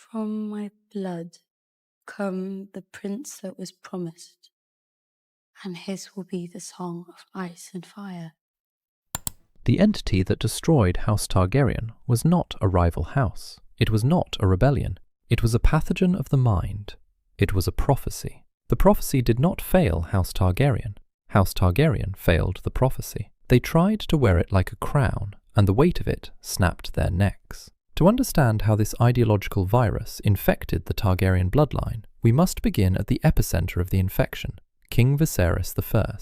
From my blood come the prince that was promised, and his will be the song of ice and fire. The entity that destroyed House Targaryen was not a rival house. It was not a rebellion. It was a pathogen of the mind. It was a prophecy. The prophecy did not fail House Targaryen. House Targaryen failed the prophecy. They tried to wear it like a crown, and the weight of it snapped their necks. To understand how this ideological virus infected the Targaryen bloodline, we must begin at the epicenter of the infection, King Viserys I.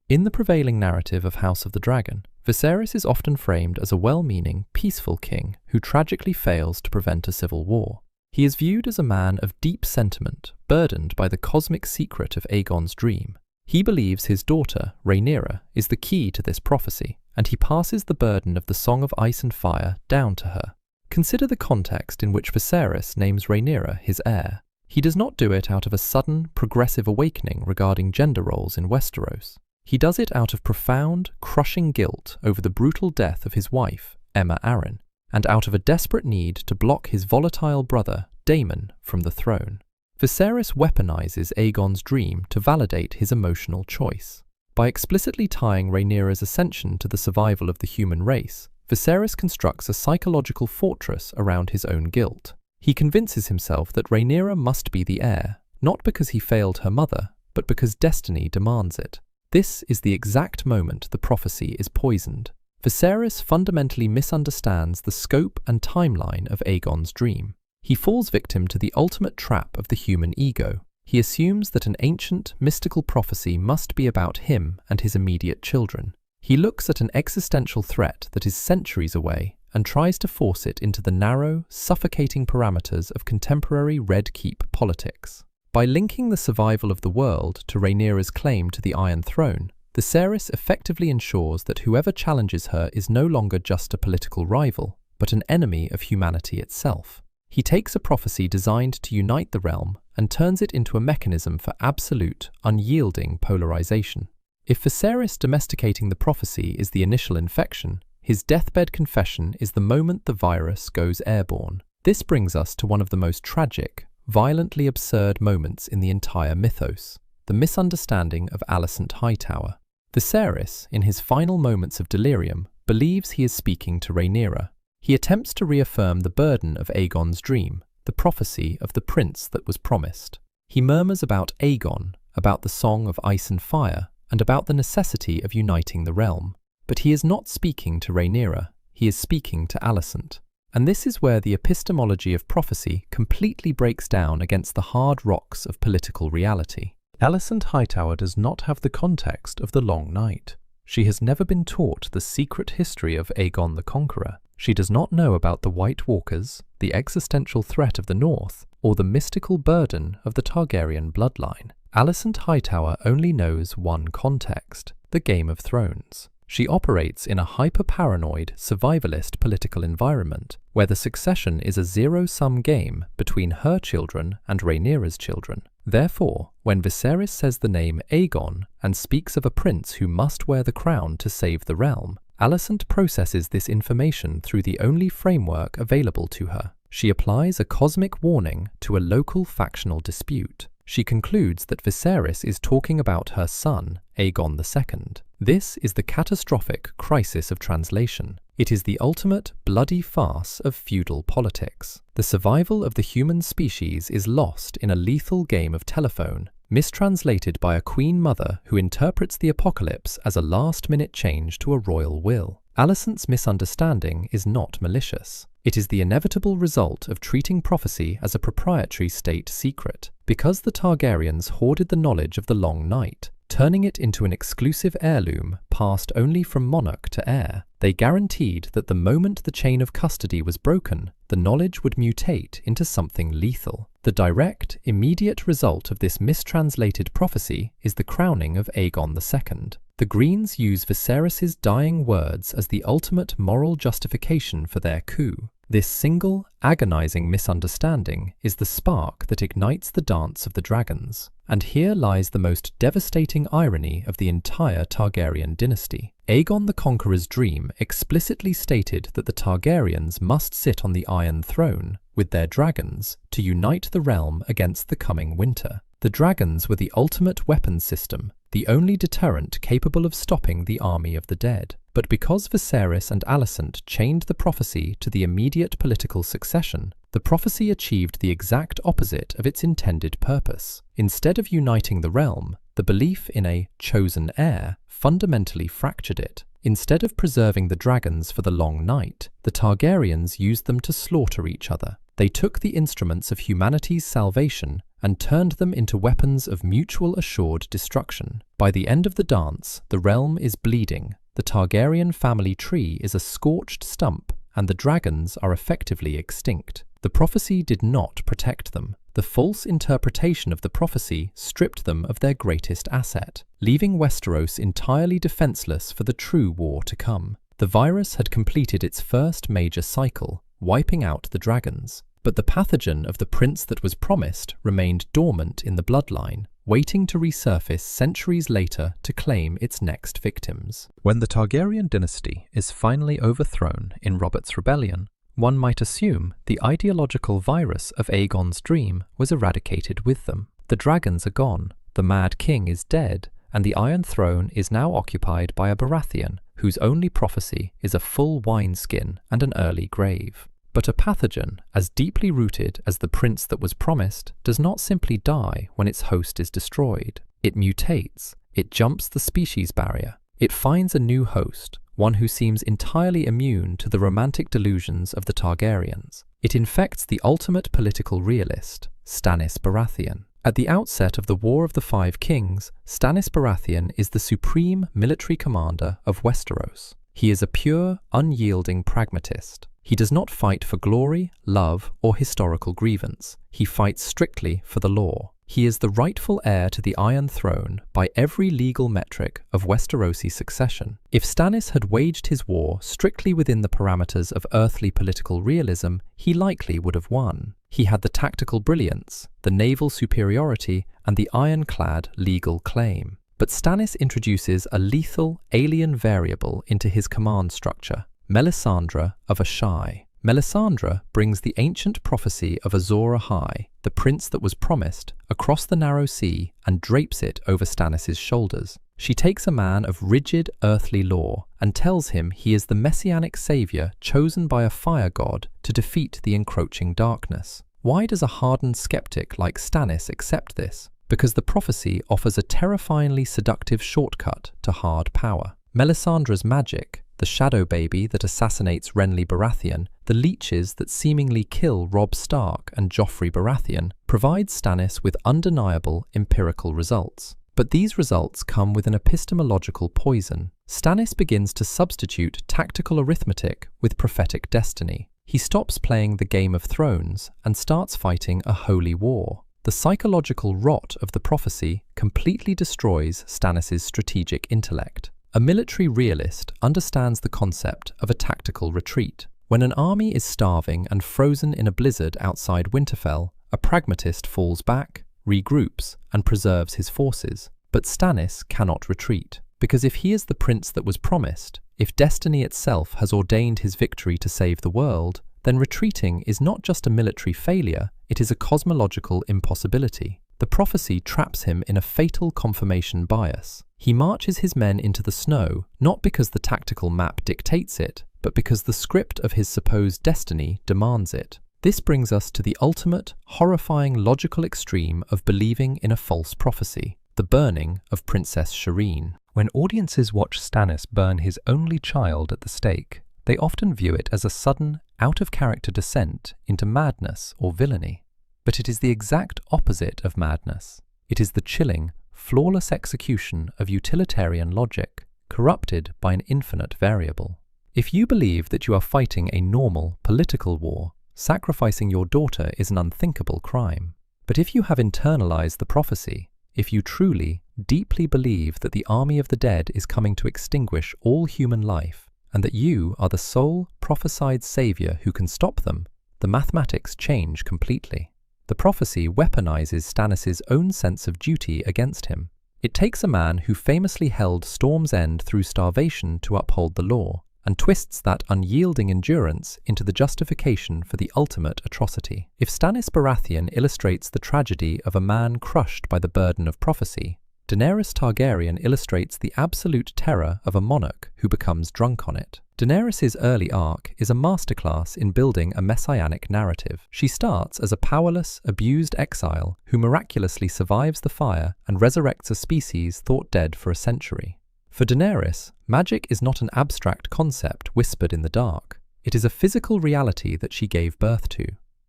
In the prevailing narrative of House of the Dragon, Viserys is often framed as a well-meaning, peaceful king who tragically fails to prevent a civil war. He is viewed as a man of deep sentiment, burdened by the cosmic secret of Aegon's dream. He believes his daughter, Rhaenyra, is the key to this prophecy, and he passes the burden of the Song of Ice and Fire down to her. Consider the context in which Viserys names Rhaenyra his heir. He does not do it out of a sudden, progressive awakening regarding gender roles in Westeros. He does it out of profound, crushing guilt over the brutal death of his wife, Aemma Arryn, and out of a desperate need to block his volatile brother, Daemon, from the throne. Viserys weaponizes Aegon's dream to validate his emotional choice. By explicitly tying Rhaenyra's ascension to the survival of the human race, Viserys constructs a psychological fortress around his own guilt. He convinces himself that Rhaenyra must be the heir, not because he failed her mother, but because destiny demands it. This is the exact moment the prophecy is poisoned. Viserys fundamentally misunderstands the scope and timeline of Aegon's dream. He falls victim to the ultimate trap of the human ego. He assumes that an ancient, mystical prophecy must be about him and his immediate children. He looks at an existential threat that is centuries away and tries to force it into the narrow, suffocating parameters of contemporary Red Keep politics. By linking the survival of the world to Rhaenyra's claim to the Iron Throne, Viserys effectively ensures that whoever challenges her is no longer just a political rival, but an enemy of humanity itself. He takes a prophecy designed to unite the realm and turns it into a mechanism for absolute, unyielding polarization. If Viserys domesticating the prophecy is the initial infection, his deathbed confession is the moment the virus goes airborne. This brings us to one of the most tragic, violently absurd moments in the entire mythos, the misunderstanding of Alicent Hightower. Viserys, in his final moments of delirium, believes he is speaking to Rhaenyra. He attempts to reaffirm the burden of Aegon's dream, the prophecy of the prince that was promised. He murmurs about Aegon, about the Song of Ice and Fire, and about the necessity of uniting the realm. But he is not speaking to Rhaenyra, he is speaking to Alicent. And this is where the epistemology of prophecy completely breaks down against the hard rocks of political reality. Alicent Hightower does not have the context of the Long Night. She has never been taught the secret history of Aegon the Conqueror. She does not know about the White Walkers, the existential threat of the North, or the mystical burden of the Targaryen bloodline. Alicent Hightower only knows one context, the Game of Thrones. She operates in a hyper-paranoid, survivalist political environment, where the succession is a zero-sum game between her children and Rhaenyra's children. Therefore, when Viserys says the name Aegon and speaks of a prince who must wear the crown to save the realm, Alicent processes this information through the only framework available to her. She applies a cosmic warning to a local factional dispute. She concludes that Viserys is talking about her son, Aegon II. This is the catastrophic crisis of translation. It is the ultimate bloody farce of feudal politics. The survival of the human species is lost in a lethal game of telephone, mistranslated by a queen mother who interprets the apocalypse as a last-minute change to a royal will. Alicent's misunderstanding is not malicious. It is the inevitable result of treating prophecy as a proprietary state secret. Because the Targaryens hoarded the knowledge of the Long Night, turning it into an exclusive heirloom passed only from monarch to heir, they guaranteed that the moment the chain of custody was broken, the knowledge would mutate into something lethal. The direct, immediate result of this mistranslated prophecy is the crowning of Aegon II. The Greens use Viserys' dying words as the ultimate moral justification for their coup. This single, agonizing misunderstanding is the spark that ignites the dance of the dragons. And here lies the most devastating irony of the entire Targaryen dynasty. Aegon the Conqueror's dream explicitly stated that the Targaryens must sit on the Iron Throne, with their dragons, to unite the realm against the coming winter. The dragons were the ultimate weapon system, the only deterrent capable of stopping the army of the dead. But because Viserys and Alicent chained the prophecy to the immediate political succession, the prophecy achieved the exact opposite of its intended purpose. Instead of uniting the realm, the belief in a chosen heir fundamentally fractured it. Instead of preserving the dragons for the long night, the Targaryens used them to slaughter each other. They took the instruments of humanity's salvation and turned them into weapons of mutual assured destruction. By the end of the dance, the realm is bleeding, the Targaryen family tree is a scorched stump, and the dragons are effectively extinct. The prophecy did not protect them. The false interpretation of the prophecy stripped them of their greatest asset, leaving Westeros entirely defenseless for the true war to come. The virus had completed its first major cycle, wiping out the dragons. But the pathogen of the prince that was promised remained dormant in the bloodline, waiting to resurface centuries later to claim its next victims. When the Targaryen dynasty is finally overthrown in Robert's rebellion, one might assume the ideological virus of Aegon's dream was eradicated with them. The dragons are gone, the Mad King is dead, and the Iron Throne is now occupied by a Baratheon whose only prophecy is a full wineskin and an early grave. But a pathogen, as deeply rooted as the prince that was promised, does not simply die when its host is destroyed. It mutates, it jumps the species barrier, it finds a new host, one who seems entirely immune to the romantic delusions of the Targaryens. It infects the ultimate political realist, Stannis Baratheon. At the outset of the War of the Five Kings, Stannis Baratheon is the supreme military commander of Westeros. He is a pure, unyielding pragmatist. He does not fight for glory, love, or historical grievance. He fights strictly for the law. He is the rightful heir to the Iron Throne by every legal metric of Westerosi succession. If Stannis had waged his war strictly within the parameters of earthly political realism, he likely would have won. He had the tactical brilliance, the naval superiority, and the ironclad legal claim. But Stannis introduces a lethal, alien variable into his command structure, Melisandre of Asshai. Melisandre brings the ancient prophecy of Azor Ahai, the prince that was promised, across the narrow sea and drapes it over Stannis' shoulders. She takes a man of rigid earthly law and tells him he is the messianic savior chosen by a fire god to defeat the encroaching darkness. Why does a hardened skeptic like Stannis accept this? Because the prophecy offers a terrifyingly seductive shortcut to hard power. Melisandre's magic, the shadow baby that assassinates Renly Baratheon, the leeches that seemingly kill Robb Stark and Joffrey Baratheon, provides Stannis with undeniable empirical results. But these results come with an epistemological poison. Stannis begins to substitute tactical arithmetic with prophetic destiny. He stops playing the Game of Thrones and starts fighting a holy war. The psychological rot of the prophecy completely destroys Stannis' strategic intellect. A military realist understands the concept of a tactical retreat. When an army is starving and frozen in a blizzard outside Winterfell, a pragmatist falls back, regroups, and preserves his forces. But Stannis cannot retreat, because if he is the prince that was promised, if destiny itself has ordained his victory to save the world, then retreating is not just a military failure, it is a cosmological impossibility. The prophecy traps him in a fatal confirmation bias. He marches his men into the snow, not because the tactical map dictates it, but because the script of his supposed destiny demands it. This brings us to the ultimate, horrifying logical extreme of believing in a false prophecy, the burning of Princess Shireen. When audiences watch Stannis burn his only child at the stake, they often view it as a sudden, out-of-character descent into madness or villainy. But it is the exact opposite of madness. It is the chilling, flawless execution of utilitarian logic, corrupted by an infinite variable. If you believe that you are fighting a normal, political war, sacrificing your daughter is an unthinkable crime. But if you have internalized the prophecy, if you truly, deeply believe that the army of the dead is coming to extinguish all human life, and that you are the sole prophesied savior who can stop them, the mathematics change completely. The prophecy weaponizes Stannis' own sense of duty against him. It takes a man who famously held Storm's End through starvation to uphold the law, and twists that unyielding endurance into the justification for the ultimate atrocity. If Stannis Baratheon illustrates the tragedy of a man crushed by the burden of prophecy, Daenerys Targaryen illustrates the absolute terror of a monarch who becomes drunk on it. Daenerys' early arc is a masterclass in building a messianic narrative. She starts as a powerless, abused exile who miraculously survives the fire and resurrects a species thought dead for a century. For Daenerys, magic is not an abstract concept whispered in the dark. It is a physical reality that she gave birth to.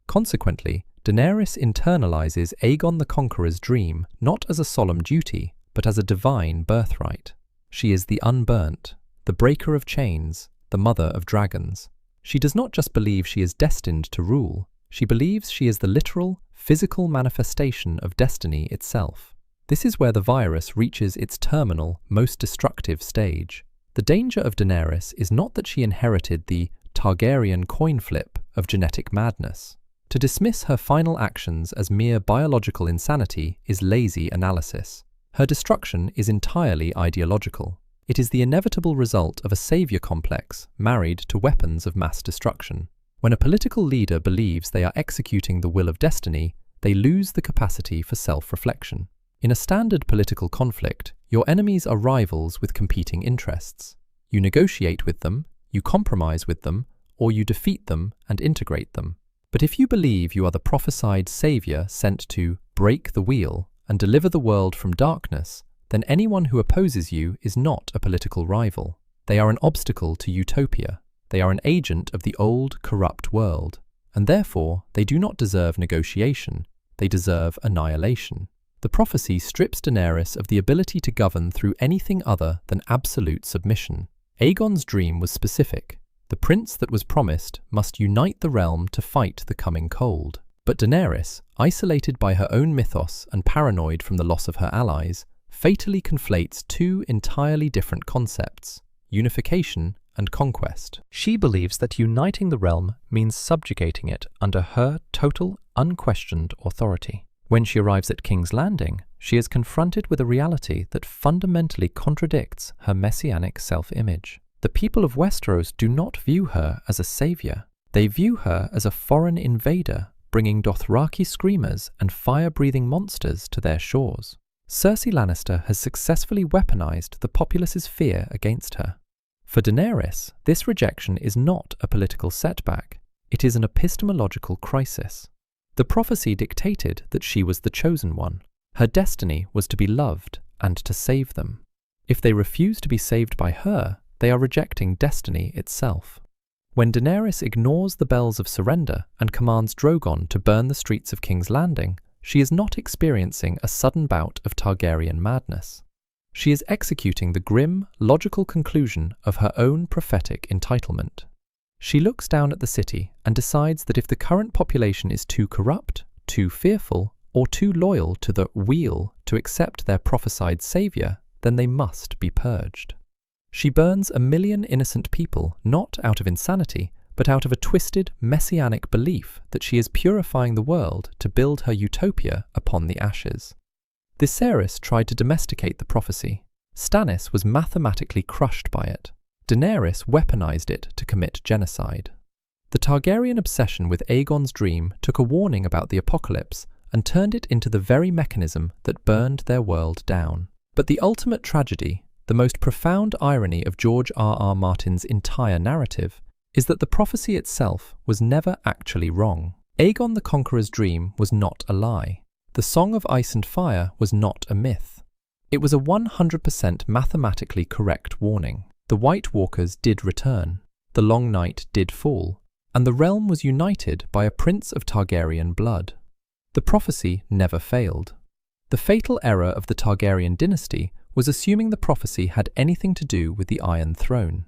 Consequently, Daenerys internalizes Aegon the Conqueror's dream not as a solemn duty, but as a divine birthright. She is the unburnt, the breaker of chains, the mother of dragons. She does not just believe she is destined to rule, she believes she is the literal, physical manifestation of destiny itself. This is where the virus reaches its terminal, most destructive stage. The danger of Daenerys is not that she inherited the Targaryen coin flip of genetic madness. To dismiss her final actions as mere biological insanity is lazy analysis. Her destruction is entirely ideological. It is the inevitable result of a savior complex married to weapons of mass destruction. When a political leader believes they are executing the will of destiny, they lose the capacity for self-reflection. In a standard political conflict, your enemies are rivals with competing interests. You negotiate with them, you compromise with them, or you defeat them and integrate them. But if you believe you are the prophesied savior sent to break the wheel and deliver the world from darkness, then anyone who opposes you is not a political rival. They are an obstacle to utopia. They are an agent of the old, corrupt world. And therefore, they do not deserve negotiation. They deserve annihilation. The prophecy strips Daenerys of the ability to govern through anything other than absolute submission. Aegon's dream was specific. The prince that was promised must unite the realm to fight the coming cold. But Daenerys, isolated by her own mythos and paranoid from the loss of her allies, fatally conflates two entirely different concepts: unification and conquest. She believes that uniting the realm means subjugating it under her total, unquestioned authority. When she arrives at King's Landing, she is confronted with a reality that fundamentally contradicts her messianic self-image. The people of Westeros do not view her as a savior. They view her as a foreign invader, bringing Dothraki screamers and fire-breathing monsters to their shores. Cersei Lannister has successfully weaponized the populace's fear against her. For Daenerys, this rejection is not a political setback. It is an epistemological crisis. The prophecy dictated that she was the chosen one. Her destiny was to be loved and to save them. If they refuse to be saved by her, they are rejecting destiny itself. When Daenerys ignores the bells of surrender and commands Drogon to burn the streets of King's Landing, she is not experiencing a sudden bout of Targaryen madness. She is executing the grim, logical conclusion of her own prophetic entitlement. She looks down at the city and decides that if the current population is too corrupt, too fearful, or too loyal to the wheel to accept their prophesied savior, then they must be purged. She burns 1 million innocent people not out of insanity, but out of a twisted, messianic belief that she is purifying the world to build her utopia upon the ashes. Viserys tried to domesticate the prophecy. Stannis was mathematically crushed by it. Daenerys weaponized it to commit genocide. The Targaryen obsession with Aegon's dream took a warning about the apocalypse and turned it into the very mechanism that burned their world down. But the ultimate tragedy, the most profound irony of George R.R. Martin's entire narrative, is that the prophecy itself was never actually wrong. Aegon the Conqueror's dream was not a lie. The Song of Ice and Fire was not a myth. It was a 100% mathematically correct warning. The White Walkers did return, the Long Night did fall, and the realm was united by a prince of Targaryen blood. The prophecy never failed. The fatal error of the Targaryen dynasty was assuming the prophecy had anything to do with the Iron Throne.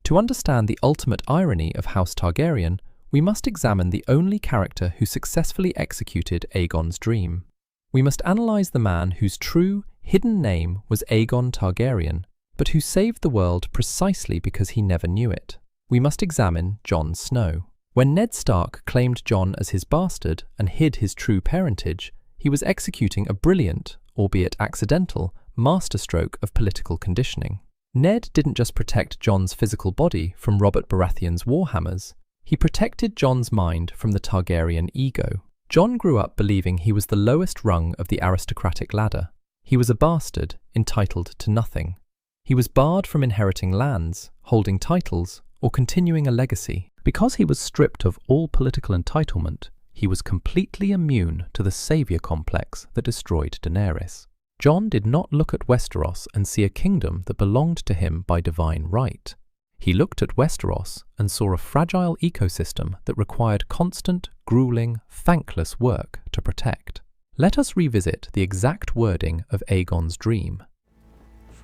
To understand the ultimate irony of House Targaryen, we must examine the only character who successfully executed Aegon's dream. We must analyze the man whose true, hidden name was Aegon Targaryen, but who saved the world precisely because he never knew it. We must examine Jon Snow. When Ned Stark claimed Jon as his bastard and hid his true parentage, he was executing a brilliant, albeit accidental, masterstroke of political conditioning. Ned didn't just protect Jon's physical body from Robert Baratheon's warhammers, he protected Jon's mind from the Targaryen ego. Jon grew up believing he was the lowest rung of the aristocratic ladder. He was a bastard, entitled to nothing. He was barred from inheriting lands, holding titles, or continuing a legacy. Because he was stripped of all political entitlement, he was completely immune to the savior complex that destroyed Daenerys. Jon did not look at Westeros and see a kingdom that belonged to him by divine right. He looked at Westeros and saw a fragile ecosystem that required constant, grueling, thankless work to protect. Let us revisit the exact wording of Aegon's dream.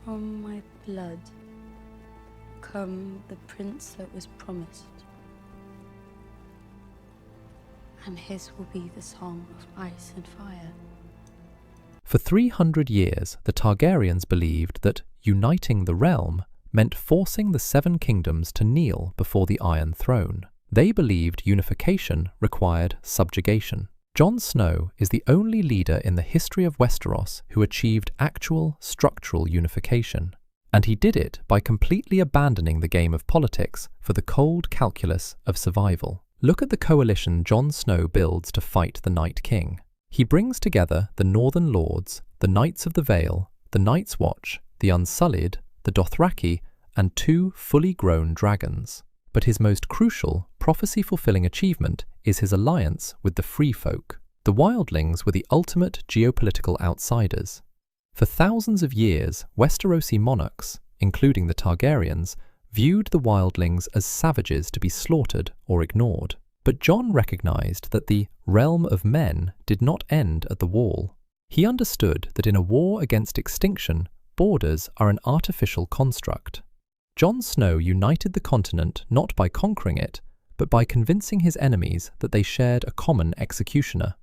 From my blood come the prince that was promised, and his will be the song of ice and fire. For 300 years, the Targaryens believed that uniting the realm meant forcing the Seven Kingdoms to kneel before the Iron Throne. They believed unification required subjugation. Jon Snow is the only leader in the history of Westeros who achieved actual structural unification, and he did it by completely abandoning the game of politics for the cold calculus of survival. Look at the coalition Jon Snow builds to fight the Night King. He brings together the Northern Lords, the Knights of the Vale, the Night's Watch, the Unsullied, the Dothraki, and 2 fully grown dragons. But his most crucial, prophecy-fulfilling achievement is his alliance with the Free Folk. The Wildlings were the ultimate geopolitical outsiders. For thousands of years, Westerosi monarchs, including the Targaryens, viewed the Wildlings as savages to be slaughtered or ignored. But Jon recognized that the realm of men did not end at the Wall. He understood that in a war against extinction, borders are an artificial construct. Jon Snow united the continent not by conquering it, but by convincing his enemies that they shared a common executioner.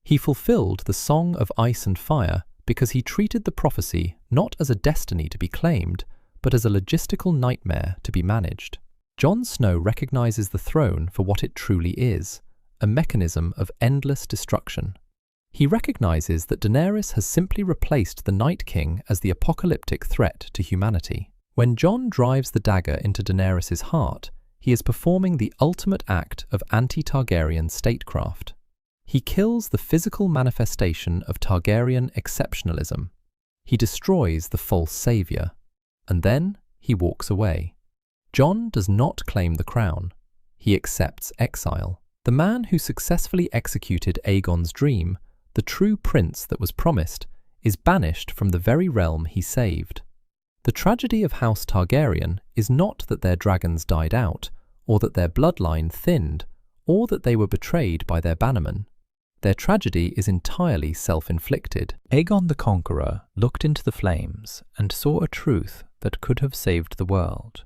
He fulfilled the Song of Ice and Fire because he treated the prophecy not as a destiny to be claimed, but as a logistical nightmare to be managed. Jon Snow recognizes the throne for what it truly is, a mechanism of endless destruction. He recognizes that Daenerys has simply replaced the Night King as the apocalyptic threat to humanity. When Jon drives the dagger into Daenerys' heart, he is performing the ultimate act of anti-Targaryen statecraft. He kills the physical manifestation of Targaryen exceptionalism. He destroys the false savior. And then he walks away. Jon does not claim the crown. He accepts exile. The man who successfully executed Aegon's dream, the true prince that was promised, is banished from the very realm he saved. The tragedy of House Targaryen is not that their dragons died out, or that their bloodline thinned, or that they were betrayed by their bannermen. Their tragedy is entirely self-inflicted. Aegon the Conqueror looked into the flames and saw a truth that could have saved the world.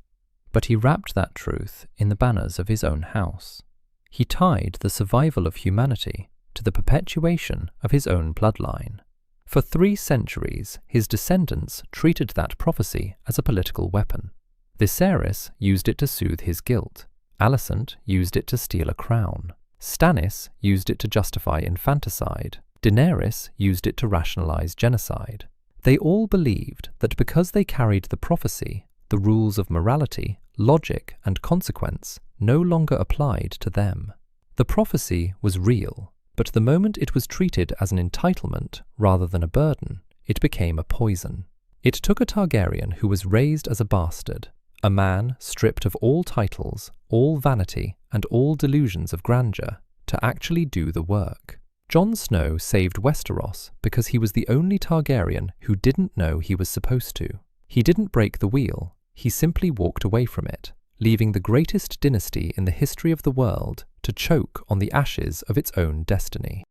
But he wrapped that truth in the banners of his own house. He tied the survival of humanity to the perpetuation of his own bloodline. For 3 centuries, his descendants treated that prophecy as a political weapon. Viserys used it to soothe his guilt. Alicent used it to steal a crown. Stannis used it to justify infanticide. Daenerys used it to rationalize genocide. They all believed that because they carried the prophecy, the rules of morality, logic, and consequence no longer applied to them. The prophecy was real, but the moment it was treated as an entitlement rather than a burden, it became a poison. It took a Targaryen who was raised as a bastard, a man stripped of all titles, all vanity, and all delusions of grandeur, to actually do the work. Jon Snow saved Westeros because he was the only Targaryen who didn't know he was supposed to. He didn't break the wheel, he simply walked away from it, leaving the greatest dynasty in the history of the world to choke on the ashes of its own destiny.